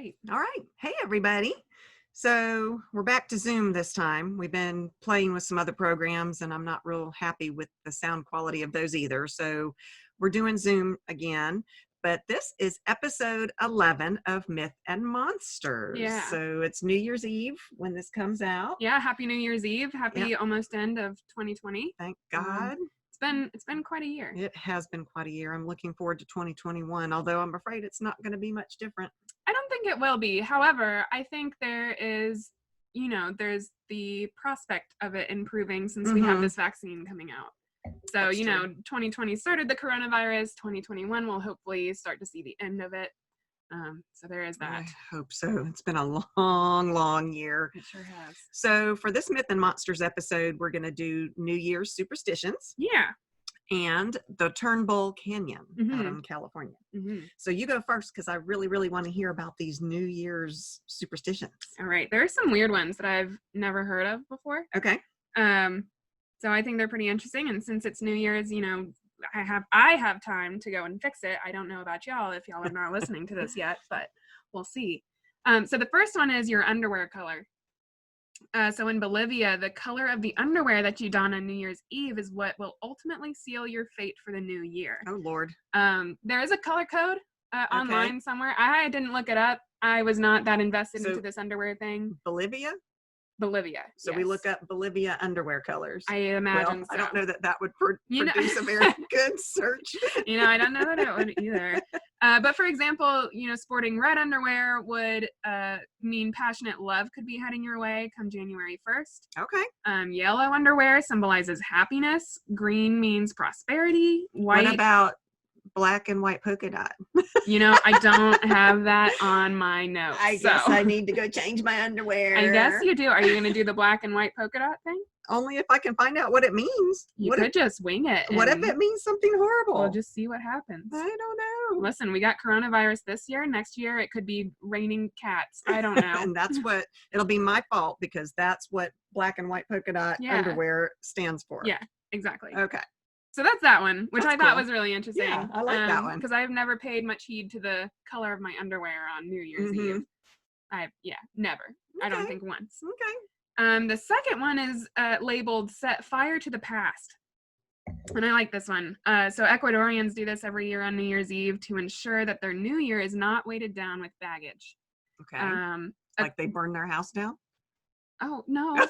right. All right. Hey, everybody. So we're back to Zoom this time. We've been playing with some other programs, and I'm not real happy with the sound quality of those either. So we're doing Zoom again. But this is episode 11 of Myth and Monsters. Yeah. So it's New Year's Eve when this comes out. Yeah, happy New Year's Eve. Happy almost end of 2020. Thank God. It's been quite a year. It has been quite a year. I'm looking forward to 2021, although I'm afraid it's not going to be much different. I don't think it will be. However, I think there is, there's the prospect of it improving since we have this vaccine coming out. So, That's true. 2020 started the coronavirus. 2021 will hopefully start to see the end of it. So there is that. I hope so. It's been a long, long year. It sure has. So for this Myth and Monsters episode, we're going to do New Year's superstitions. Yeah. And the Turbull Canyon out in California. So you go first because I really, really want to hear about these New Year's superstitions. All right. There are some weird ones that I've never heard of before. Okay. So I think they're pretty interesting. And since it's New Year's, I have time to go and fix it. I don't know about y'all if y'all are not listening to this yet, but we'll see. So the first one is your underwear color. So in Bolivia, the color of the underwear that you don on New Year's Eve is what will ultimately seal your fate for the new year. Oh, Lord. There is a color code online somewhere. I didn't look it up. I was not that invested into this underwear thing. Bolivia? Bolivia. So we look up Bolivia underwear colors. I imagine so. I don't know that would produce a very good search. I don't know that it would either. But for example, sporting red underwear would mean passionate love could be heading your way come January 1st. Okay. Yellow underwear symbolizes happiness. Green means prosperity. White. What about black and white polka dot? I don't have that on my notes. I guess I need to go change my underwear. I guess you do. Are you going to do the black and white polka dot thing? Only if I can find out what it means. You could just wing it. What if it means something horrible? We'll just see what happens. I don't know. Listen, we got coronavirus this year. Next year, it could be raining cats. I don't know. And it'll be my fault because that's what black and white polka dot underwear stands for. Yeah, exactly. Okay. So that's that one, which I thought was really interesting. Yeah, I like that one. Because I've never paid much heed to the color of my underwear on New Year's Eve. Never. Okay. I don't think once. Okay. The second one is labeled Set Fire to the Past. And I like this one. So Ecuadorians do this every year on New Year's Eve to ensure that their new year is not weighted down with baggage. Okay. Like they burn their house down? Oh, no.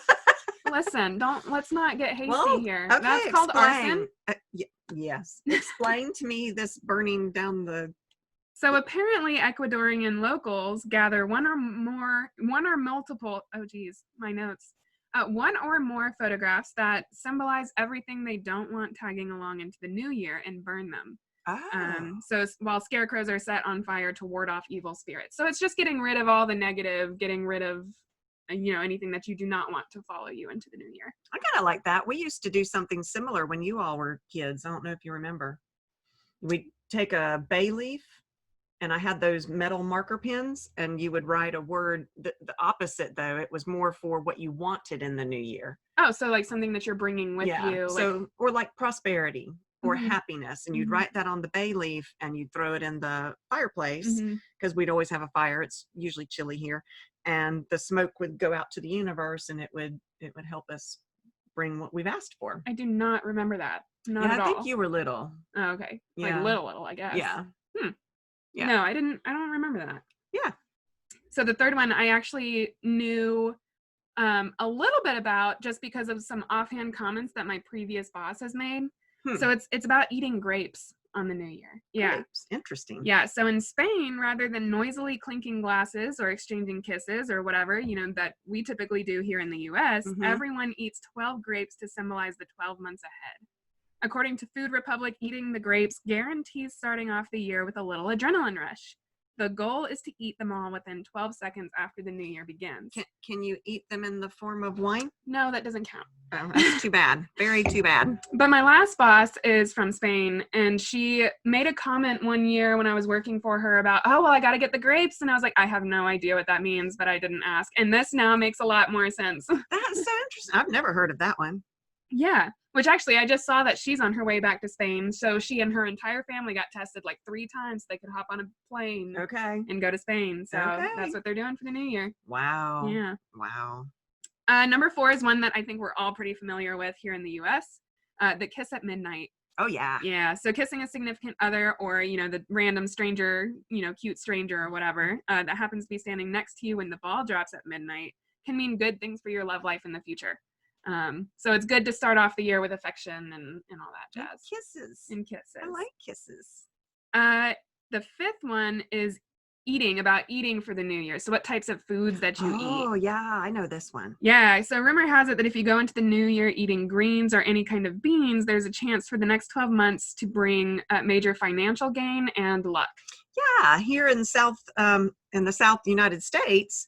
Listen, let's not get hasty here. Okay, that's called arson. Yes. Explain to me this burning down the... So apparently Ecuadorian locals gather one or multiple, one or more photographs that symbolize everything they don't want tagging along into the new year and burn them. So while scarecrows are set on fire to ward off evil spirits. So it's just getting rid of all the negative, getting rid of anything that you do not want to follow you into the new year. I kind of like that. We used to do something similar when you all were kids. I don't know if you remember. We'd take a bay leaf, and I had those metal marker pens, and you would write a word. The opposite, though, it was more for what you wanted in the new year. Oh, so like something that you're bringing with you. Or like prosperity or happiness, and you'd write that on the bay leaf, and you'd throw it in the fireplace because we'd always have a fire. It's usually chilly here. And the smoke would go out to the universe, and it would help us bring what we've asked for. I do not remember that. Not at all. I think you were little. Oh, okay. Like little, I guess. Yeah. Yeah. No, I don't remember that. Yeah. So the third one I actually knew a little bit about just because of some offhand comments that my previous boss has made. So it's about eating grapes on the new year. Yeah. Grapes. Interesting. Yeah. So in Spain, rather than noisily clinking glasses or exchanging kisses or whatever, that we typically do here in the US, everyone eats 12 grapes to symbolize the 12 months ahead. According to Food Republic, eating the grapes guarantees starting off the year with a little adrenaline rush. The goal is to eat them all within 12 seconds after the new year begins. Can you eat them in the form of wine? No, that doesn't count. Oh, that's too bad. Very too bad. But my last boss is from Spain, and she made a comment one year when I was working for her about, I got to get the grapes. And I was like, I have no idea what that means, but I didn't ask. And this now makes a lot more sense. That's so interesting. I've never heard of that one. Yeah, which actually I just saw that she's on her way back to Spain. So she and her entire family got tested like 3 times so they could hop on a plane Okay. and go to Spain. So Okay. that's what they're doing for the new year. Wow. Yeah. Wow. Number 4 is one that I think we're all pretty familiar with here in the US. The kiss at midnight. Oh, yeah. Yeah, so kissing a significant other or, the random stranger, cute stranger or whatever that happens to be standing next to you when the ball drops at midnight can mean good things for your love life in the future. So it's good to start off the year with affection and all that jazz. And kisses. And kisses. I like kisses. The 5th one is eating for the new year. So what types of foods that you eat. Oh, yeah, I know this one. Yeah, so rumor has it that if you go into the new year eating greens or any kind of beans, there's a chance for the next 12 months to bring major financial gain and luck. Yeah, here in the South United States,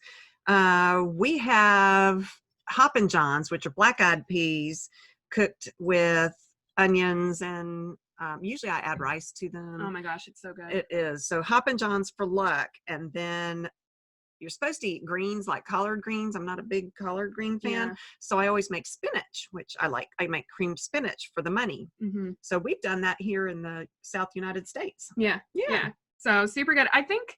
we have Hoppin' Johns, which are black-eyed peas cooked with onions and usually I add rice to them. Oh my gosh, it's so good. It is. So Hoppin' Johns for luck, and then you're supposed to eat greens like collard greens. I'm not a big collard green fan, so I always make spinach, which I like. I make creamed spinach for the money. Mm-hmm. So we've done that here in the South United States. Yeah. So super good. I think,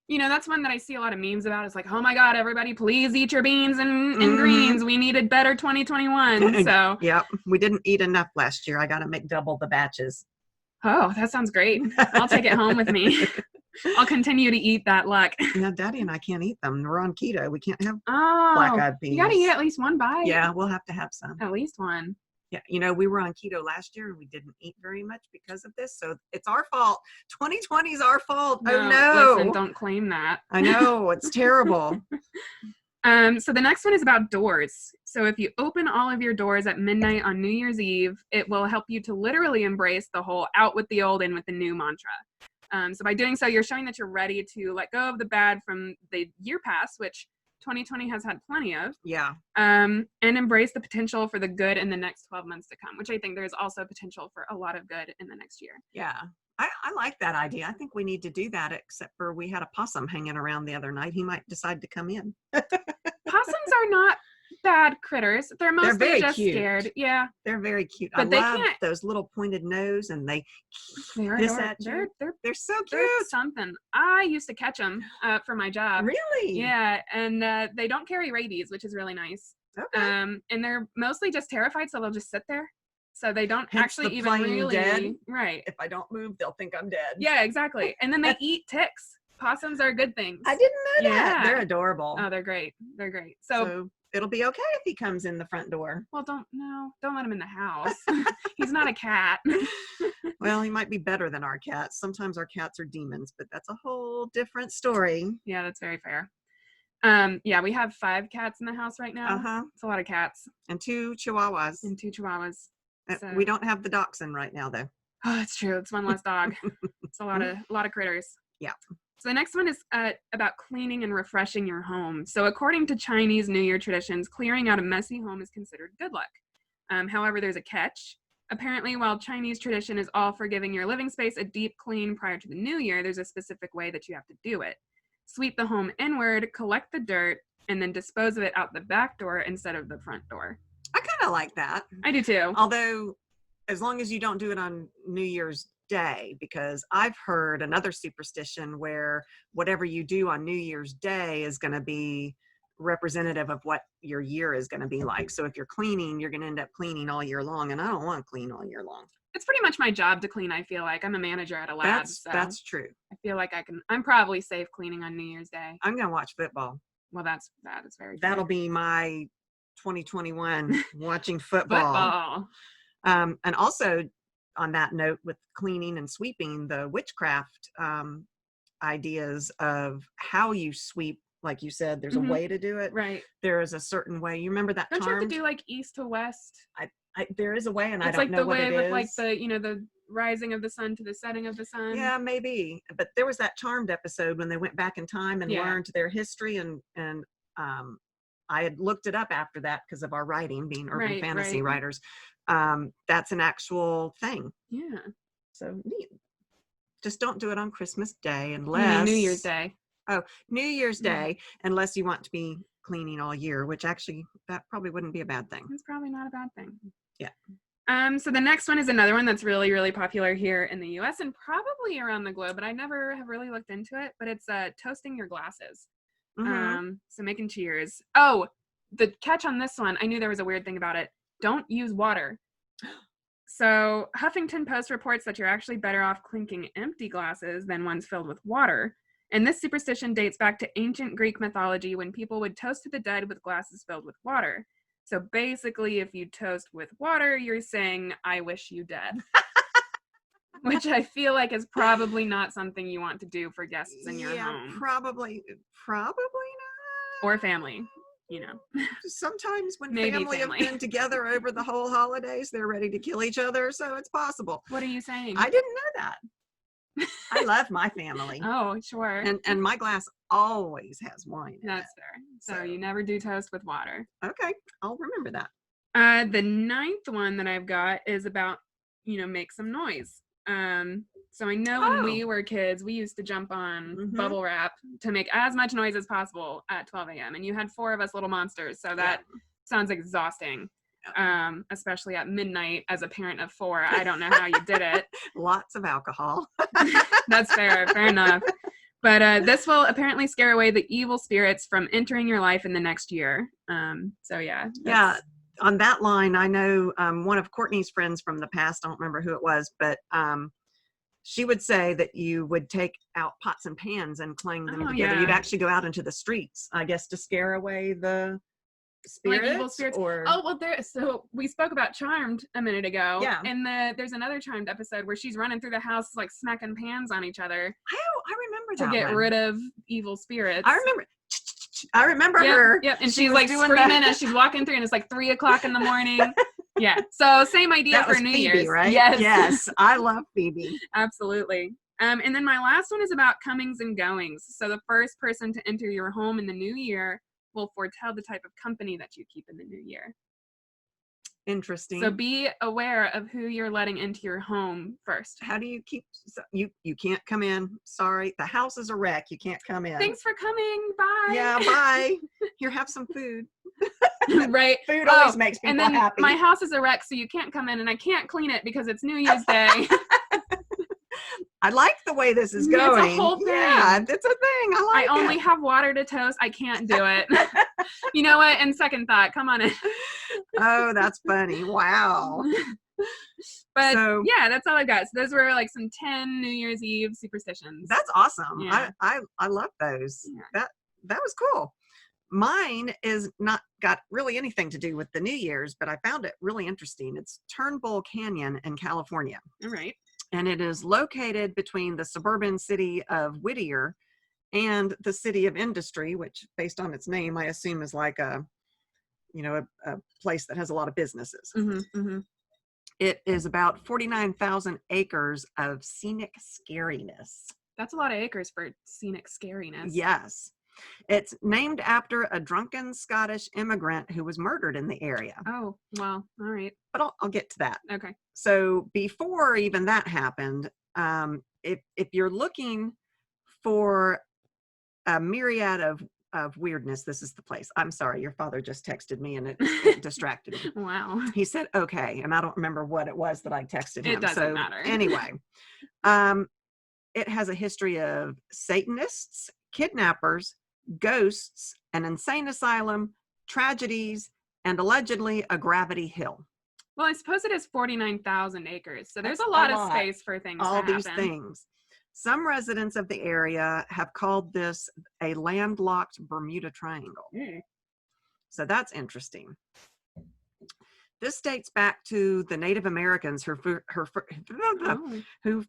that's one that I see a lot of memes about. It's like, oh my God, everybody, please eat your beans and greens. We needed better 2021. So yep, we didn't eat enough last year. I got to make double the batches. Oh, that sounds great. I'll take it home with me. I'll continue to eat that luck. Yeah, Daddy and I can't eat them. We're on keto. We can't have Oh, black-eyed peas. You got to eat at least one bite. Yeah, we'll have to have some. At least one. Yeah, we were on keto last year and we didn't eat very much because of this. So it's our fault. 2020 is our fault. Oh no. Listen, don't claim that. I know, it's terrible. So the next one is about doors. So if you open all of your doors at midnight on New Year's Eve, it will help you to literally embrace the whole out with the old, in with the new mantra. So by doing so, you're showing that you're ready to let go of the bad from the year past, which 2020 has had plenty of. Yeah. And embrace the potential for the good in the next 12 months to come, which I think there's also potential for a lot of good in the next year. Yeah. I like that idea. I think we need to do that, except for we had a possum hanging around the other night. He might decide to come in. Possums are not bad critters. They're mostly just cute. Scared. Yeah. They're very cute. But I love those little pointed nose, and they hiss at you. They're so cute. They're something. I used to catch them for my job. Really? Yeah. And they don't carry rabies, which is really nice. Okay. And they're mostly just terrified, so they'll just sit there. So they don't actually even really dead. Right. If I don't move, they'll think I'm dead. Yeah, exactly. And then they eat ticks. Possums are good things. I didn't know that. They're adorable. Oh, they're great. They're great. So it'll be okay if he comes in the front door. Well, don't let him in the house. He's not a cat. Well, he might be better than our cats. Sometimes our cats are demons, but that's a whole different story. Yeah, that's very fair. Yeah, we have 5 cats in the house right now. It's a lot of cats. And 2 chihuahuas. So. We don't have the dachshund right now, though. Oh, it's true. It's one less dog. It's a lot of critters. Yeah. So the next one is about cleaning and refreshing your home. So according to Chinese New Year traditions, clearing out a messy home is considered good luck. However, there's a catch. Apparently, while Chinese tradition is all for giving your living space a deep clean prior to the new year, there's a specific way that you have to do it. Sweep the home inward, collect the dirt, and then dispose of it out the back door instead of the front door. I kind of like that. I do too. Although, as long as you don't do it on New Year's Day, because I've heard another superstition where whatever you do on New Year's Day is going to be representative of what your year is going to be like. So if you're cleaning, you're going to end up cleaning all year long, and I don't want to clean all year long. It's pretty much my job to clean. I feel like I'm a manager at a lab. That's true. I feel like I'm probably safe cleaning on New Year's Day. I'm going to watch football. Well, that is very That'll fair. be my 2021 watching football. And also on that note, with cleaning and sweeping, the witchcraft ideas of how you sweep, like you said, there's a way to do it. Right. There is a certain way. You remember that Don't you have to do like east to west? There is a way, and it's I don't know what it is. It's like the way with like the rising of the sun to the setting of the sun. Yeah, maybe. But there was that Charmed episode when they went back in time and learned their history, and I had looked it up after that because of our writing, being urban fantasy writers. That's an actual thing. Yeah. So neat. Just don't do it on Christmas Day unless New Year's Day. Oh, New Year's Day, unless you want to be cleaning all year, which actually that probably wouldn't be a bad thing. It's probably not a bad thing. Yeah. So the next one is another one that's really, really popular here in the US and probably around the globe, but I never have really looked into it. But it's toasting your glasses. So making cheers. Oh, the catch on this one, I knew there was a weird thing about it. Don't use water. So Huffington Post reports that you're actually better off clinking empty glasses than ones filled with water. And this superstition dates back to ancient Greek mythology when people would toast to the dead with glasses filled with water. So basically, if you toast with water, you're saying, I wish you dead. Which I feel like is probably not something you want to do for guests in your home. Probably not. Or family, you know. Sometimes when Maybe family have been together over the whole holidays, they're ready to kill each other, so it's possible. What are you saying? I didn't know that. I love my family. Oh, sure. And my glass always has wine in That's it. fair. So you never do toast with water. Okay, I'll remember that. The ninth one that I've got is about, make some noise. So I know when we were kids, we used to jump on bubble wrap to make as much noise as possible at 12 a.m. And you had 4 of us little monsters. So that sounds exhausting. Especially at midnight as a parent of 4. I don't know how you did it. Lots of alcohol. That's fair enough. But this will apparently scare away the evil spirits from entering your life in the next year. So yeah. Yeah. On that line, I know one of Courtney's friends from the past, I don't remember who it was, but she would say that you would take out pots and pans and clang them together. Yeah. You'd actually go out into the streets, I guess, to scare away the spirits, like evil spirits. So we spoke about Charmed a minute ago. Yeah. And there's another Charmed episode where she's running through the house like smacking pans on each other. I remember that to get one. rid of evil spirits. I remember her. Yep. And she's like screaming as she's walking through, and it's like 3 o'clock in the morning. Yeah. So same idea that for was New Phoebe, Year's, right? Yes. I love Phoebe. Absolutely. And then my last one is about comings and goings. So the first person to enter your home in the new year will foretell the type of company that you keep in the new year. Interesting. So be aware of who you're letting into your home first. How do you keep you can't come in? Sorry, the house is a wreck. You can't come in. Thanks for coming. Bye. Yeah, bye. Here, have some food. Right. Food always makes people and then happy. My house is a wreck, so you can't come in, and I can't clean it because it's New Year's Day. I like the way this is going. It's a whole thing. Yeah, it's a thing. I only have water to toast. I can't do it. You know what? And second thought, come on in. Oh, that's funny. Wow. But yeah, that's all I got. So those were like some 10 New Year's Eve superstitions. That's awesome. Yeah. I love those. Yeah. That was cool. Mine is not got really anything to do with the New Year's, but I found it really interesting. It's Turbull Canyon in California. All right. And it is located between the suburban city of Whittier and the city of Industry, which based on its name, I assume is like a place that has a lot of businesses. It is about 49,000 acres of scenic scariness. That's a lot of acres for scenic scariness. Yes. It's named after a drunken Scottish immigrant who was murdered in the area. Oh, well, all right. But I'll get to that. Okay. So before even that happened, if you're looking for a myriad of weirdness, this is the place. I'm sorry, your father just texted me and it distracted me. Wow. He said, okay, and I don't remember what it was that I texted him. It doesn't matter. Anyway, it has a history of Satanists, kidnappers, ghosts, an insane asylum, tragedies, and allegedly a gravity hill. Well, I suppose it is 49,000 acres, so there's a lot of space for things all to these happen. Things. Some residents of the area have called this a landlocked Bermuda Triangle. So that's interesting. This dates back to the Native Americans who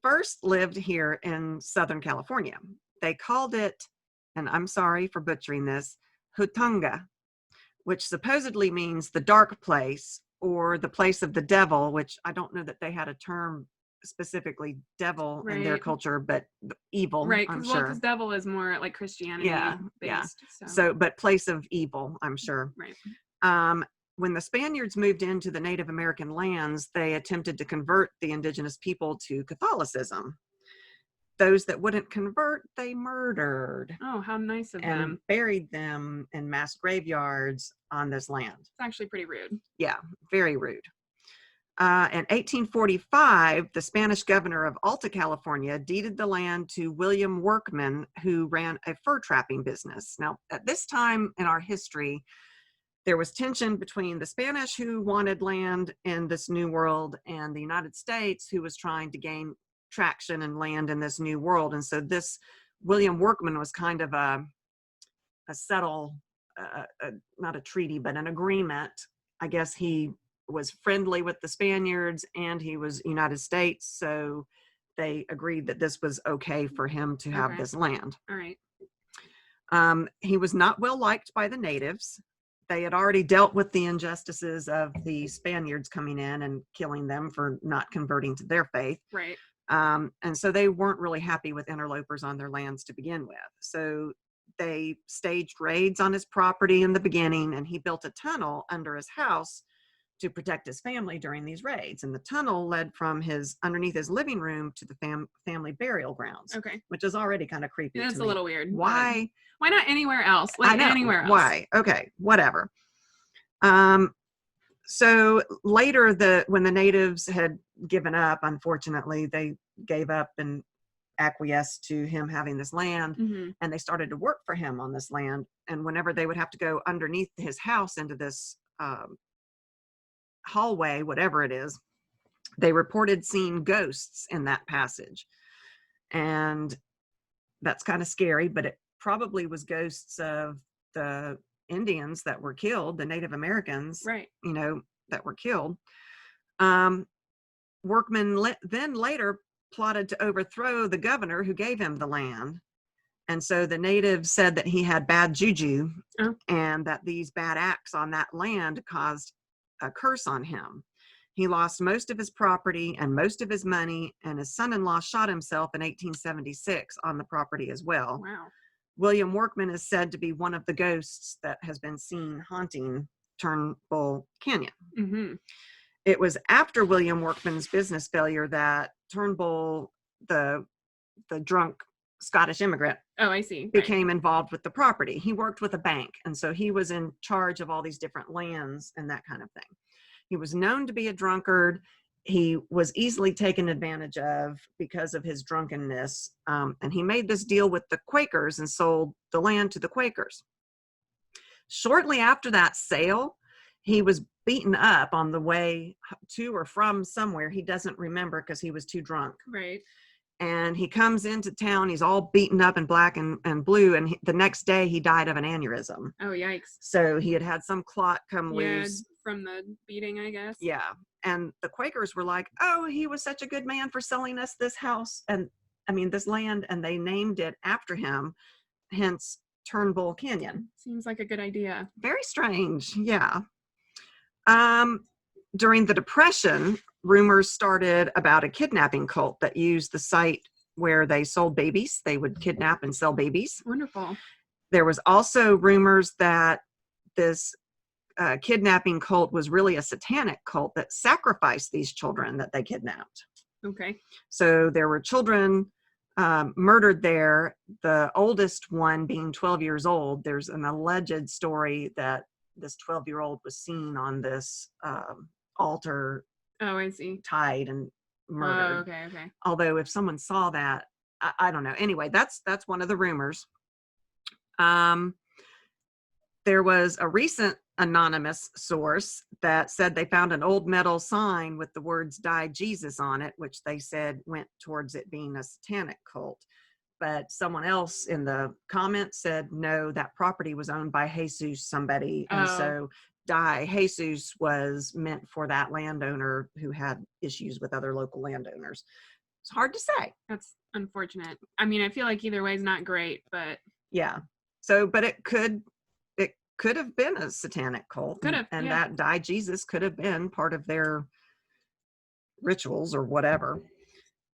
first lived here in Southern California. They called it, and I'm sorry for butchering this, Hutunga, which supposedly means the dark place or the place of the devil, which I don't know that they had a term specifically devil in their culture, but evil, right? I'm sure. Because devil is more like Christianity based. So, but place of evil, I'm sure. Right. When the Spaniards moved into the Native American lands, they attempted to convert the indigenous people to Catholicism. Those that wouldn't convert, they murdered. Oh, how nice of and them. Buried them in mass graveyards on this land. It's actually pretty rude. Yeah, very rude. In 1845, the Spanish governor of Alta California deeded the land to William Workman, who ran a fur trapping business. Now, at this time in our history, there was tension between the Spanish, who wanted land in this new world, and the United States, who was trying to gain traction and land in this new world. And so this William Workman was kind of a not a treaty, but an agreement. I guess he was friendly with the Spaniards and he was United States. So they agreed that this was okay for him to have this land. All right. He was not well liked by the natives. They had already dealt with the injustices of the Spaniards coming in and killing them for not converting to their faith. Right. And so they weren't really happy with interlopers on their lands to begin with. So they staged raids on his property in the beginning, and he built a tunnel under his house to protect his family during these raids. And the tunnel led from underneath his living room to the family burial grounds. Okay. Which is already kind of creepy. That's to a me. little weird. Why? Why not anywhere else? Like I know. Anywhere else. Why? Okay, whatever. So later, when the natives had given up, unfortunately, they gave up and acquiesced to him having this land, and they started to work for him on this land. And whenever they would have to go underneath his house into this hallway, whatever it is, they reported seeing ghosts in that passage. And that's kind of scary, but it probably was ghosts of the Indians that were killed, the Native Americans, right? That were killed. Workman then later plotted to overthrow the governor who gave him the land. And so the natives said that he had bad juju, and that these bad acts on that land caused a curse on him. He lost most of his property and most of his money, and his son-in-law shot himself in 1876 on the property as well. Wow. William Workman is said to be one of the ghosts that has been seen haunting Turbull Canyon. It was after William Workman's business failure that Turnbull, the drunk Scottish immigrant, I see, became involved with the property. He worked with a bank, and so he was in charge of all these different lands and that kind of thing. He was known to be a drunkard. He was easily taken advantage of because of his drunkenness, and he made this deal with the Quakers and sold the land to the Quakers. Shortly after that sale, he was beaten up on the way to or from somewhere. He doesn't remember because he was too drunk. Right. And he comes into town. He's all beaten up in black and blue. And the next day he died of an aneurysm. Oh, yikes. So he had some clot come loose. From the beating, I guess. Yeah. And the Quakers were like, oh, he was such a good man for selling us this house. And this land. And they named it after him. Hence Turbull Canyon. Seems like a good idea. Very strange. Yeah. During the Depression, rumors started about a kidnapping cult that used the site where they sold babies. They would kidnap and sell babies. Wonderful. There was also rumors that this kidnapping cult was really a satanic cult that sacrificed these children that they kidnapped. Okay. So there were children murdered there, the oldest one being 12 years old. There's an alleged story that this 12-year-old was seen on this altar. Oh, I see. Tied and murdered. Oh, okay. Although if someone saw that, I don't know. Anyway, that's one of the rumors. There was a recent anonymous source that said they found an old metal sign with the words "Die Jesus" on it, which they said went towards it being a satanic cult. But someone else in the comments said, no, that property was owned by Jesus somebody. And so Die Jesus was meant for that landowner who had issues with other local landowners. It's hard to say. That's unfortunate. I feel like either way is not great, but yeah. So, but it could have been a satanic cult. And that Die Jesus could have been part of their rituals or whatever.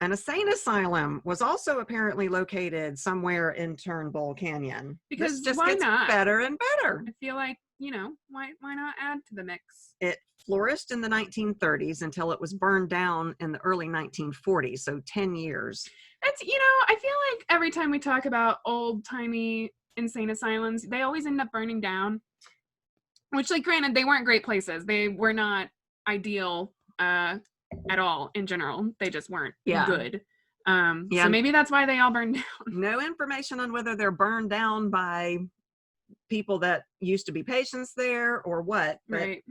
An insane asylum was also apparently located somewhere in Turbull Canyon. Because this just why gets not? Better and better. I feel like, why not add to the mix? It flourished in the 1930s until it was burned down in the early 1940s, so 10 years. It's, I feel like every time we talk about old-timey insane asylums, they always end up burning down. Which, granted, they weren't great places. They were not ideal at all in general. They just weren't Yeah. good. Yeah. So maybe that's why they all burned down. No information on whether they're burned down by people that used to be patients there or what, but Right.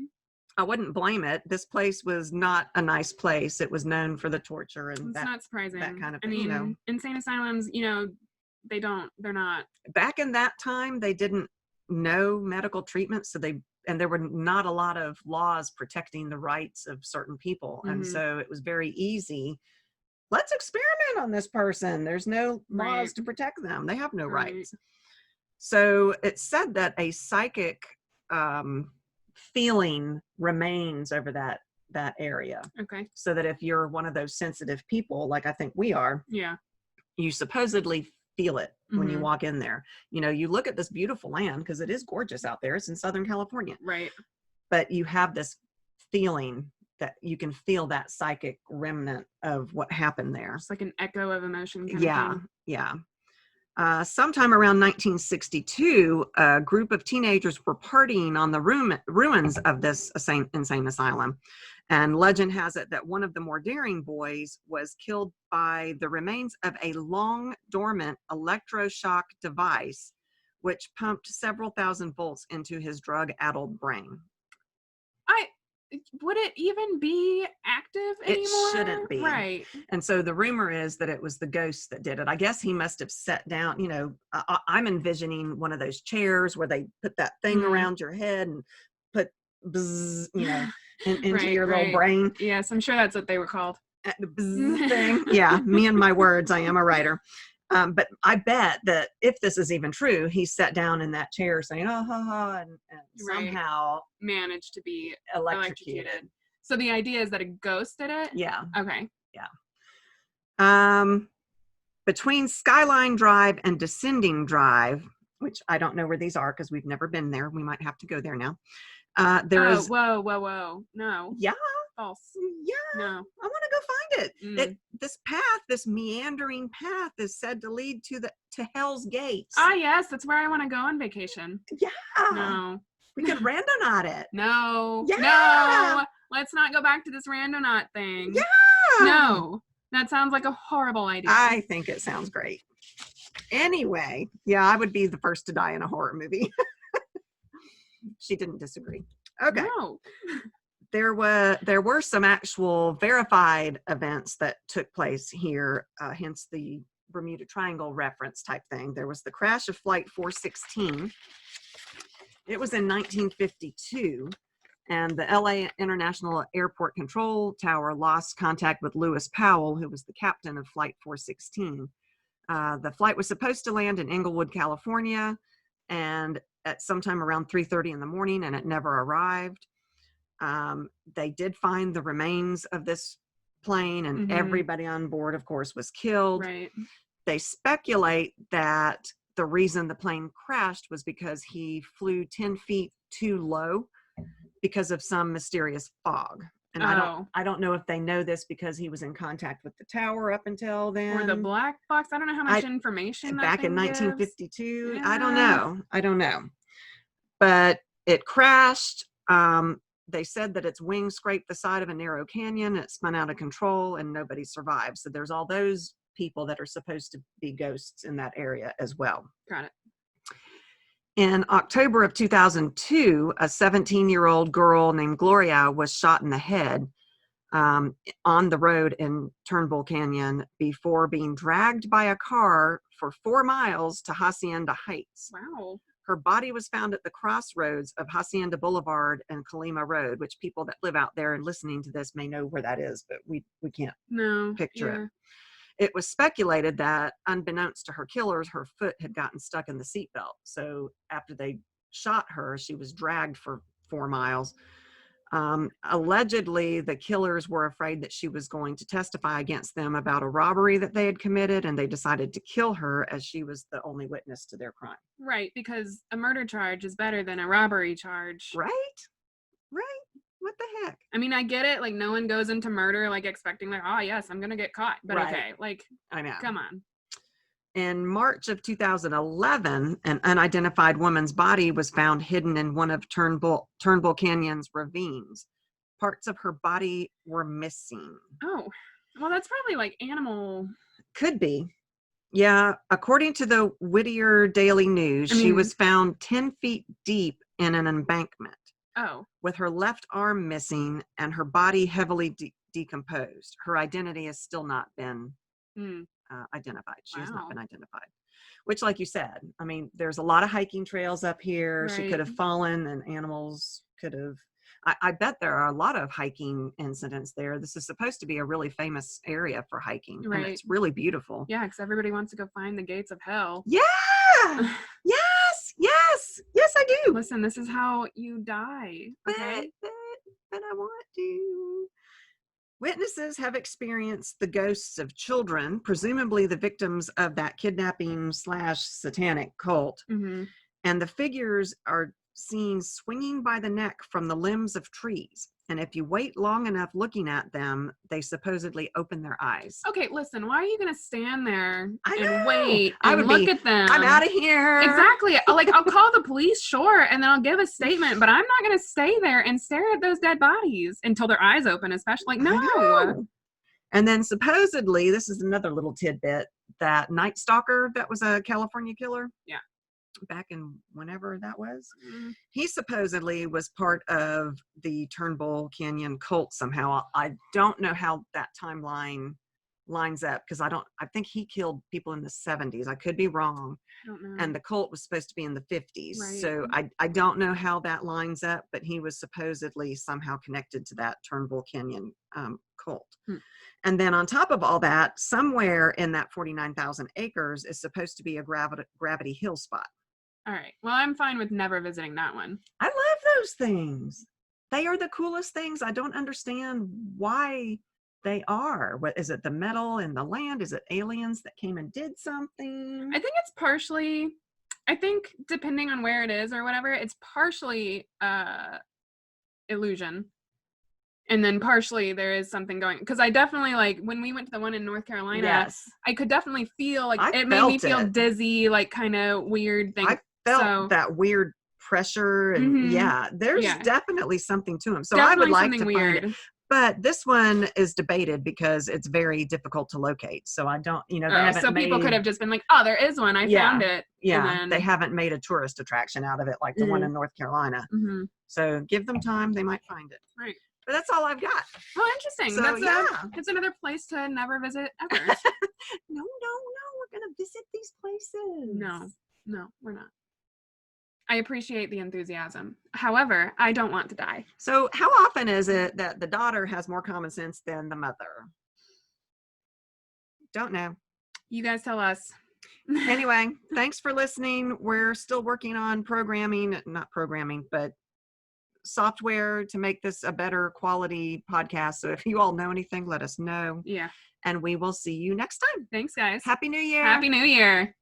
I wouldn't blame it. This place was not a nice place. It was known for the torture and It's not surprising. that kind of I thing, you mean, know. insane asylums, they're not. Back in that time, they didn't know medical treatment, so there were not a lot of laws protecting the rights of certain people. And Mhm. so it was very easy. Let's experiment on this person. There's no laws Right. to protect them. They have no Right. rights. So it's said that a psychic feeling remains over that area. Okay. So that if you're one of those sensitive people, like I think we are, Yeah. you supposedly feel it when you Mhm. walk in there. You know, you look at this beautiful land because it is gorgeous out there. It's in Southern California. Right. But you have this feeling that you can feel that psychic remnant of what happened there. It's like an echo of emotion kind Yeah, of thing. yeah. Sometime around 1962, a group of teenagers were partying on the ruins of this insane asylum. And legend has it that one of the more daring boys was killed by the remains of a long dormant electroshock device, which pumped several thousand volts into his drug-addled brain. Would it even be active anymore? It shouldn't be. Right. And so the rumor is that it was the ghost that did it. I guess he must have sat down, you know, I'm envisioning one of those chairs where they put that thing around your head and put bzz, you know, into your little brain. Yes, I'm sure that's what they were called. The bzz thing. Yeah, me and my words. I am a writer. But I bet that if this is even true, he sat down in that chair saying, oh, ha, ha, and somehow managed to be electrocuted. So the idea is that a ghost did it? Yeah. Okay. Yeah. Between Skyline Drive and Descending Drive, which I don't know where these are because we've never been there. We might have to go there now. There is. Whoa. No. Yeah. False. Yeah. No. I want to go find it. This path, this meandering path, is said to lead to Hell's Gates. Ah, yes, that's where I want to go on vacation. Yeah. No. We could randonaut it. No. Yeah. No. Let's not go back to this randonaut thing. Yeah. No. That sounds like a horrible idea. I think it sounds great. Anyway, yeah, I would be the first to die in a horror movie. She didn't disagree. Okay. No. There were some actual verified events that took place here, hence the Bermuda Triangle reference type thing. There was the crash of Flight 416. It was in 1952, and the LA International Airport Control Tower lost contact with Lewis Powell, who was the captain of Flight 416. The flight was supposed to land in Inglewood, California, and at sometime around 3:30 in the morning, and it never arrived. They did find the remains of this plane, and everybody on board, of course, was killed. Right. They speculate that the reason the plane crashed was because he flew 10 feet too low because of some mysterious fog. And I don't know if they know this because he was in contact with the tower up until then. Or the black box. I don't know how much information back in gives. 1952. Yeah. I don't know. But it crashed. They said that its wings scraped the side of a narrow canyon. It spun out of control and nobody survived. So there's all those people that are supposed to be ghosts in that area as well. Got it. In October of 2002, a 17-year-old girl named Gloria was shot in the head on the road in Turbull Canyon before being dragged by a car for 4 miles to Hacienda Heights. Wow. Her body was found at the crossroads of Hacienda Boulevard and Colima Road, which people that live out there and listening to this may know where that is, but we can't picture it. It was speculated that, unbeknownst to her killers, her foot had gotten stuck in the seatbelt. So after they shot her, she was dragged for 4 miles. Allegedly, the killers were afraid that she was going to testify against them about a robbery that they had committed, and they decided to kill her as she was the only witness to their crime. Right, because a murder charge is better than a robbery charge. Right? What the heck? I mean, I get it. Like, no one goes into murder, like, expecting, like, oh, yes, I'm going to get caught. But okay, like, I know. Come on. In March of 2011, an unidentified woman's body was found hidden in one of Turnbull Canyon's ravines. parts of her body were missing. Oh, well, that's probably like animal. Could be. Yeah. According to the Whittier Daily News, she was found 10 feet deep in an embankment. Oh. With her left arm missing and her body heavily decomposed. Her identity has still not been identified. She has not been identified. Which, like you said, I mean, there's a lot of hiking trails up here. Right. She could have fallen and animals could have. I bet there are a lot of hiking incidents there. This is supposed to be a really famous area for hiking. Right. And it's really beautiful. Yeah, because everybody wants to go find the gates of hell. Yeah. Yes, I do. Listen, this is how you die. Okay. But I want to. Witnesses have experienced the ghosts of children, presumably the victims of that kidnapping / satanic cult. Mm-hmm. And the figures are seen swinging by the neck from the limbs of trees. And if you wait long enough looking at them, they supposedly open their eyes. Okay, listen, why are you going to stand there and wait and look at them? I'm out of here. Exactly. Like, I'll call the police, sure, and then I'll give a statement, but I'm not going to stay there and stare at those dead bodies until their eyes open, especially. Like, no. And then supposedly, this is another little tidbit, that Night Stalker that was a California killer. Yeah. Back in whenever that was, he supposedly was part of the Turbull Canyon cult somehow. I don't know how that timeline lines up because I think he killed people in the 70s. I could be wrong. I don't know. And the cult was supposed to be in the 50s. Right. So I don't know how that lines up, but he was supposedly somehow connected to that Turbull Canyon cult. And then on top of all that, somewhere in that 49,000 acres is supposed to be a gravity hill spot. All right. Well, I'm fine with never visiting that one. I love those things. They are the coolest things. I don't understand why they are. What is it? The metal in the land? Is it aliens that came and did something? I think it's partially, depending on where it is or whatever, it's partially illusion. And then partially there is something going, because I definitely, like, when we went to the one in North Carolina, yes. I could definitely feel, like, it made me feel dizzy, like, kind of weird thing. I felt that weird pressure, and there's definitely something to them. So definitely I would like to find it. But this one is debated because it's very difficult to locate. So I don't, they haven't so people could have just been like, oh, there is one. I found it. Yeah, and then they haven't made a tourist attraction out of it like the one in North Carolina. So give them time. They might find it. Right. But that's all I've got. Well, interesting. So, It's another place to never visit ever. No. We're going to visit these places. No, we're not. I appreciate the enthusiasm. However, I don't want to die. So how often is it that the daughter has more common sense than the mother? Don't know. You guys tell us. Anyway, thanks for listening. We're still working on but software to make this a better quality podcast. So if you all know anything, let us know. Yeah. And we will see you next time. Thanks, guys. Happy New Year. Happy New Year.